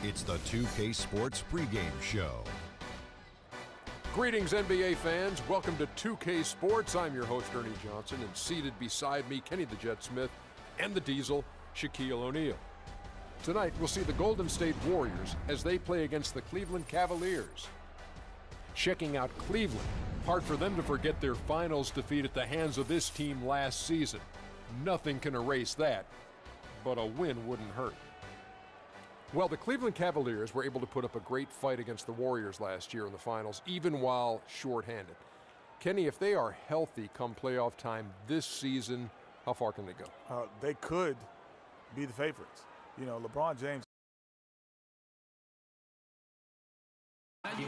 It's the 2K Sports pregame show. Greetings, NBA fans. Welcome to 2K Sports. I'm your host, Ernie Johnson, and seated beside me, Kenny the Jet Smith, and the Diesel, Shaquille O'Neal. Tonight, we'll see the Golden State Warriors as they play against the Cleveland Cavaliers. Checking out Cleveland, hard for them to forget their finals defeat at the hands of this team last season. Nothing can erase that, but a win wouldn't hurt. Well, the Cleveland Cavaliers were able to put up a great fight against the Warriors last year in the finals, even while shorthanded. Kenny, if they are healthy come playoff time this season, how far can they go? They could be the favorites. You know, LeBron James. We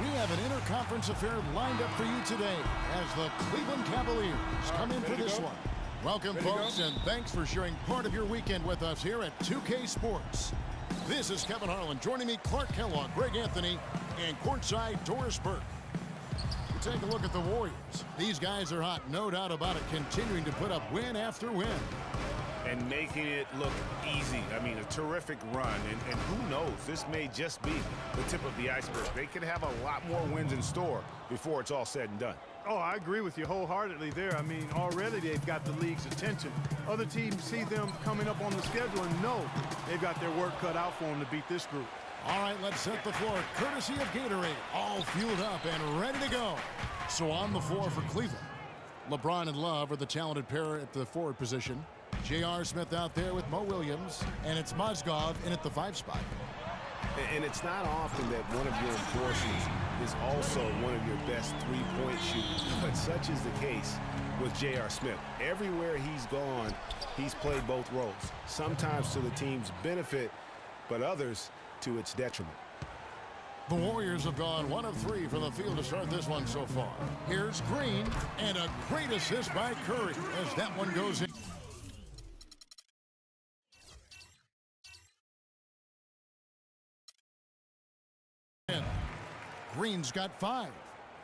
have an interconference affair lined up for you today as the Cleveland Cavaliers come in for this one. Welcome, folks, and thanks for sharing part of your weekend with us here at 2K Sports. This is Kevin Harlan. Joining me, Clark Kellogg, Greg Anthony, and courtside Doris Burke. We take a look at the Warriors. These guys are hot, no doubt about it, continuing to put up win after win. And making it look easy. I mean, a terrific run. And who knows, this may just be the tip of the iceberg. They could have a lot more wins in store before it's all said and done. Oh, I agree with you wholeheartedly there. I mean, already they've got the league's attention. Other teams see them coming up on the schedule and know they've got their work cut out for them to beat this group. All right, let's set the floor. Courtesy of Gatorade, all fueled up and ready to go. So on the floor for Cleveland, LeBron and Love are the talented pair at the forward position. J.R. Smith out there with Mo Williams, and it's Mozgov in at the 5 spot. And it's not often that one of your enforcers is also one of your best three-point shooters, but such is the case with J.R. Smith. Everywhere he's gone, he's played both roles, sometimes to the team's benefit, but others to its detriment. The Warriors have gone 1 of 3 from the field to start this one so far. Here's Green, and a great assist by Curry as that one goes in. Green's got 5.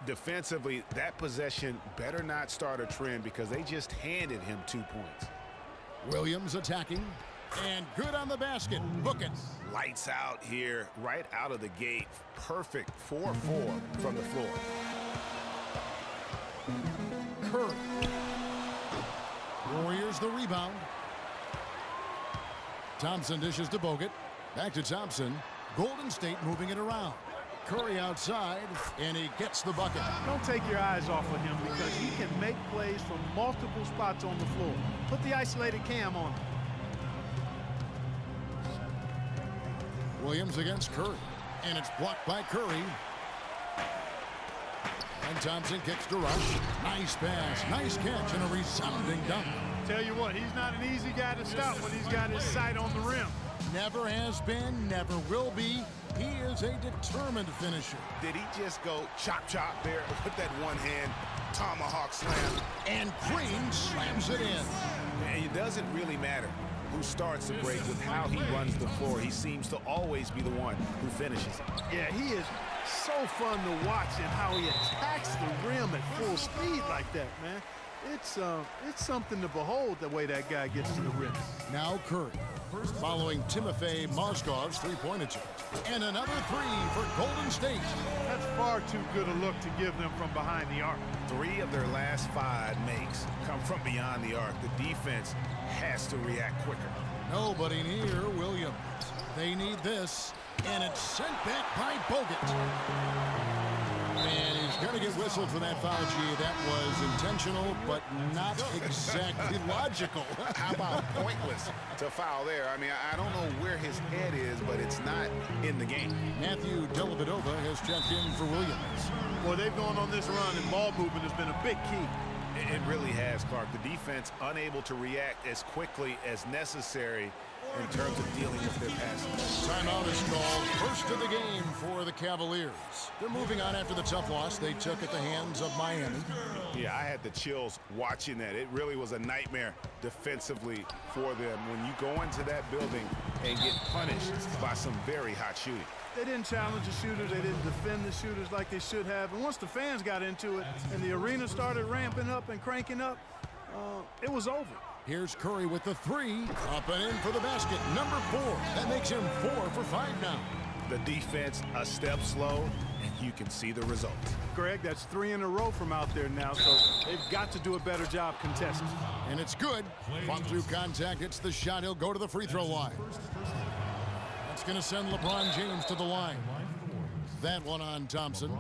Defensively, that possession better not start a trend because they just handed him 2 points. Williams attacking, and good on the basket. Book it. Lights out here, right out of the gate. Perfect 4-4 from the floor. Curry. Warriors the rebound. Thompson dishes to Bogut. Back to Thompson. Golden State moving it around. Curry outside, and he gets the bucket. Don't take your eyes off of him because he can make plays from multiple spots on the floor. Put the isolated cam on him. Williams against Curry, and it's blocked by Curry. And Thompson kicks to Rush. Nice pass, nice catch, and a resounding dunk. Tell you what, he's not an easy guy to stop when he's got his sight on the rim. Never has been, never will be. He is a determined finisher. Did he just go chop there with that one-hand tomahawk slam? And Green slams it in. And it doesn't really matter who starts the break with how he runs the floor. He seems to always be the one who finishes. Yeah, he is so fun to watch and how he attacks the rim at full speed like that, man. It's something to behold the way that guy gets to the rim. Now Curry, following Timofey Mozgov's three-point attempt. And another 3 for Golden State. That's far too good a look to give them from behind the arc. 3 of their last 5 makes come from beyond the arc. The defense has to react quicker. Nobody near Williams. They need this, and it's sent back by Bogut. And he's going to get whistled for that foul, G. That was intentional, but not exactly logical. How about pointless to foul there? I mean, I don't know where his head is, but it's not in the game. Matthew Dellavedova has checked in for Williams. Well, they've gone on this run, and ball movement has been a big key. It really has, Clark. The defense unable to react as quickly as necessary in terms of dealing with their passes. Timeout is called. First of the game for the Cavaliers. They're moving on after the tough loss they took at the hands of Miami. Yeah, I had the chills watching that. It really was a nightmare defensively for them when you go into that building and get punished by some very hot shooting. They didn't challenge the shooters. They didn't defend the shooters like they should have. And once the fans got into it and the arena started ramping up and cranking up, it was over. Here's Curry with the three. Up and in for the basket. Number 4. That makes him 4 for 5 now. The defense a step slow, and you can see the result. Greg, that's 3 in a row from out there now, so they've got to do a better job contesting. And it's good. Fun through contact. It's the shot. He'll go to the free throw line. That's going to send LeBron James to the line. That one on Thompson.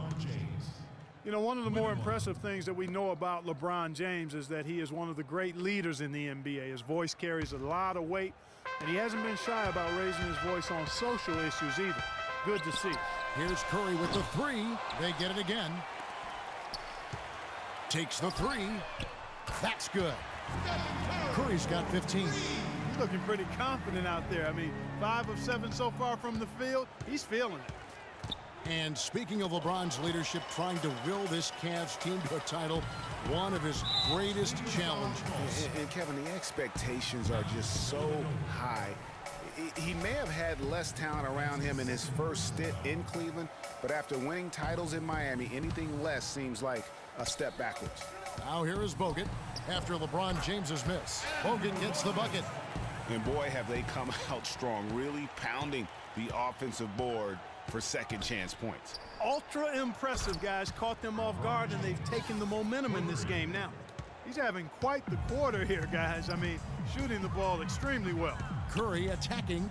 You know, one of the more impressive things that we know about LeBron James is that he is one of the great leaders in the NBA. His voice carries a lot of weight, and he hasn't been shy about raising his voice on social issues either. Good to see. Here's Curry with the three. They get it again. Takes the three. That's good. Curry's got 15. He's looking pretty confident out there. I mean, 5 of 7 so far from the field. He's feeling it. And speaking of LeBron's leadership, trying to will this Cavs team to a title, one of his greatest challenges. And Kevin, the expectations are just so high. He may have had less talent around him in his first stint in Cleveland, but after winning titles in Miami, anything less seems like a step backwards. Now here is Bogut after LeBron James's miss. Bogut gets the bucket. And boy, have they come out strong, really pounding the offensive board for second chance points. Ultra impressive, guys. Caught them off guard, and they've taken the momentum in this game now. He's having quite the quarter here, guys. I mean, shooting the ball extremely well. Curry attacking.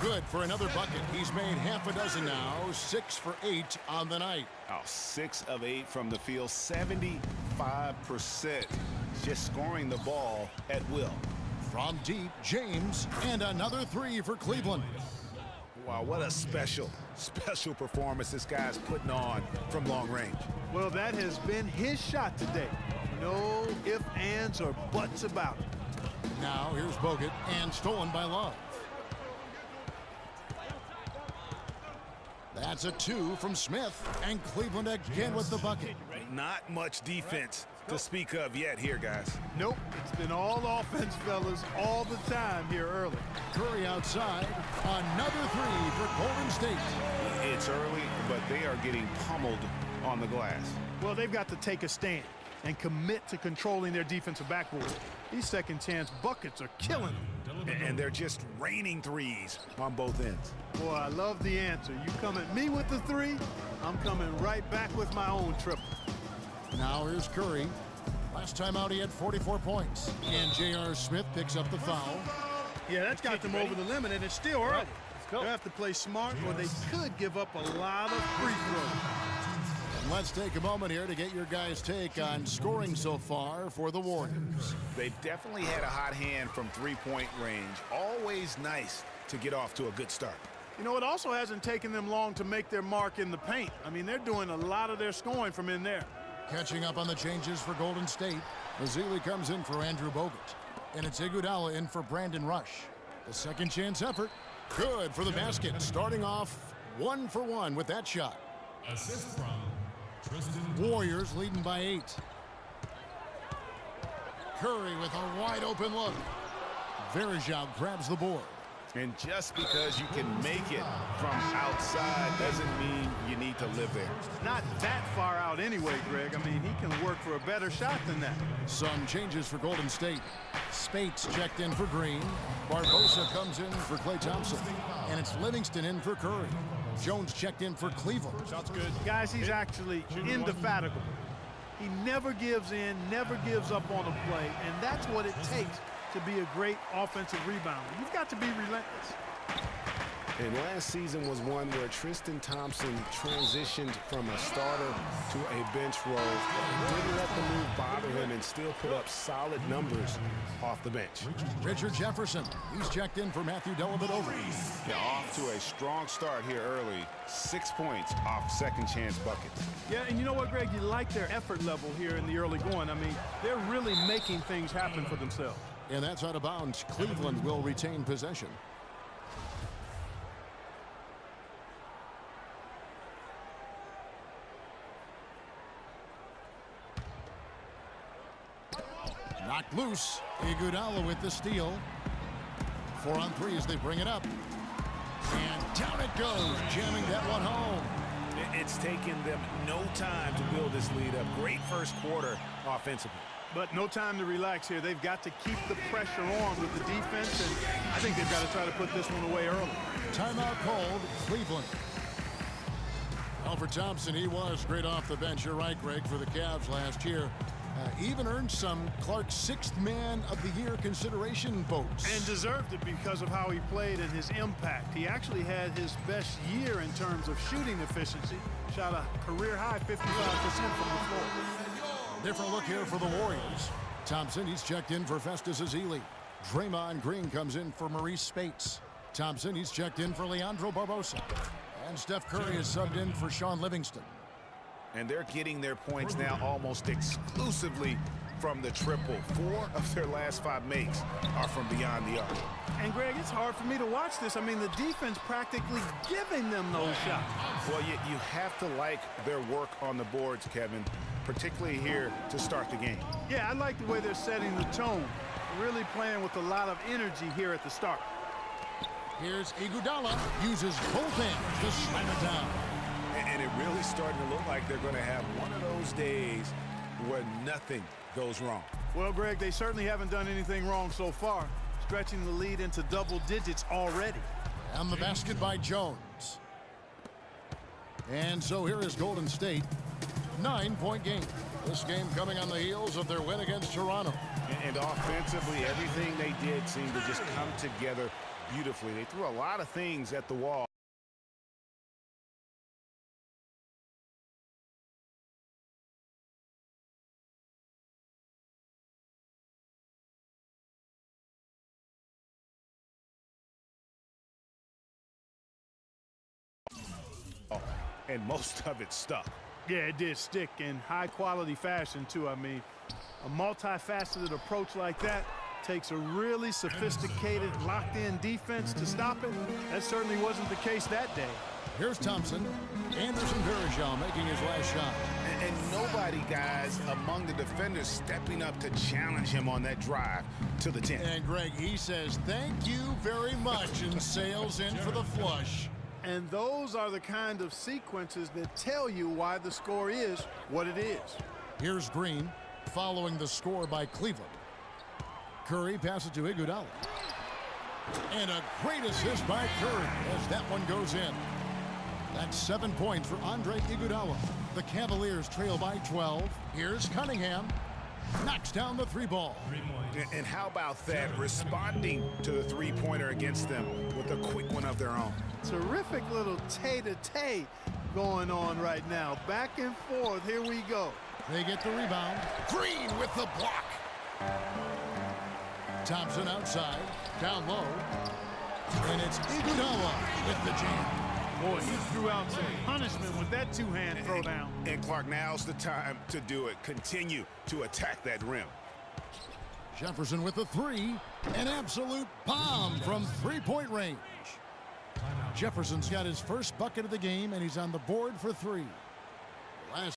Good for another bucket. He's made half a dozen now. 6 for 8 on the night. Oh, 6 of 8 from the field, 75%. Just scoring the ball at will. From deep, James, and another 3 for Cleveland. Wow, what a special performance this guy's putting on from long range. Well, that has been his shot today. No ifs, ands, or buts about it. Now here's Bogut, and stolen by Love. That's a 2 from Smith, and Cleveland again with the bucket. Not much defense to speak of yet here, guys. Nope, it's been all offense, fellas, all the time here early. Curry outside, another 3 for Golden State. It's early, but they are getting pummeled on the glass. Well, they've got to take a stand and commit to controlling their defensive backboard. These second chance buckets are killing them. And they're just raining threes on both ends. Boy, I love the answer. You come at me with the 3, I'm coming right back with my own triple. Now here's Curry. Last time out he had 44 points. And J.R. Smith picks up the foul. Yeah, that's got them over the limit, and it's still early. They'll have to play smart, or they could give up a lot of free throws. And let's take a moment here to get your guys' take on scoring so far for the Warriors. They've definitely had a hot hand from three-point range. Always nice to get off to a good start. You know, it also hasn't taken them long to make their mark in the paint. I mean, they're doing a lot of their scoring from in there. Catching up on the changes for Golden State, Ezeli comes in for Andrew Bogut. And it's Iguodala in for Brandon Rush. The second chance effort. Good for the basket. Starting off 1 for 1 with that shot. Assist from Tristan. Warriors leading by 8. Curry with a wide open look. Verjao grabs the board. And just because you can make it from outside doesn't mean you need to live there. Not that far out anyway, Greg. I mean, he can work for a better shot than that. Some changes for Golden State. Spates checked in for Green. Barbosa comes in for Klay Thompson. And it's Livingston in for Curry. Jones checked in for Cleveland. Sounds good. Guys, he's actually indefatigable. He never gives in, never gives up on a play, and that's what it takes to be a great offensive rebounder. You've got to be relentless. And last season was one where Tristan Thompson transitioned from a starter to a bench role. Didn't let the move bother him and still put up solid numbers off the bench. Richard Jefferson, he's checked in for Matthew Dellavedova. Yeah, off to a strong start here early. 6 points off second chance buckets. Yeah, and you know what, Greg? You like their effort level here in the early going. I mean, they're really making things happen for themselves. And that's out of bounds. Cleveland will retain possession. Knocked loose. Iguodala with the steal. 4 on 3 as they bring it up. And down it goes, jamming that one home. It's taken them no time to build this lead up. Great first quarter offensively. But no time to relax here. They've got to keep the pressure on with the defense, and I think they've got to try to put this one away early. Timeout called, Cleveland. Alfred Thompson, he was great off the bench. You're right, Greg, for the Cavs last year. Even earned some Clark's sixth man of the year consideration votes. And deserved it because of how he played and his impact. He actually had his best year in terms of shooting efficiency. Shot a career-high 55% from the floor. Different look here for the Warriors. Thompson, he's checked in for Festus Ezeli. Draymond Green comes in for Maurice Spates. Thompson, he's checked in for Leandro Barbosa. And Steph Curry is subbed in for Sean Livingston. And they're getting their points now almost exclusively from the triple. 4 of their last 5 makes are from beyond the arc. And, Greg, it's hard for me to watch this. I mean, the defense practically giving them those shots. Well, you have to like their work on the boards, Kevin, particularly here to start the game. Yeah, I like the way they're setting the tone. Really playing with a lot of energy here at the start. Here's Iguodala. Uses both hands to slam it down. And it really starting to look like they're going to have one of those days where nothing goes wrong. Well, Greg, they certainly haven't done anything wrong so far. Stretching the lead into double digits already. And the basket by Jones. And so here is Golden State. 9-point game. This game coming on the heels of their win against Toronto. And offensively, everything they did seemed to just come together beautifully. They threw a lot of things at the wall. And most of it stuck. Yeah, it did stick in high-quality fashion, too. I mean, a multifaceted approach like that takes a really sophisticated, locked-in defense to stop it. That certainly wasn't the case that day. Here's Thompson. Anderson Varejao making his last shot. And nobody, guys, among the defenders stepping up to challenge him on that drive to the 10. And, Greg, he says, thank you very much, and sails in for the flush. And those are the kind of sequences that tell you why the score is what it is. Here's Green following the score by Cleveland. Curry passes to Iguodala. And a great assist by Curry as that one goes in. That's 7 points for Andre Iguodala. The Cavaliers trail by 12. Here's Cunningham. Knocks down the 3-ball. And how about that, responding to the 3-pointer against them with a quick one of their own. Terrific little tay-to-tay going on right now. Back and forth. Here we go. They get the rebound. Green with the block. Thompson outside. Down low. And it's Iguodala with the jam. Boy, he threw out some punishment with that two-hand throwdown. And Clark, now's the time to do it. Continue to attack that rim. Jefferson with the 3. An absolute bomb from 3-point range. Jefferson's got his first bucket of the game, and he's on the board for 3. Last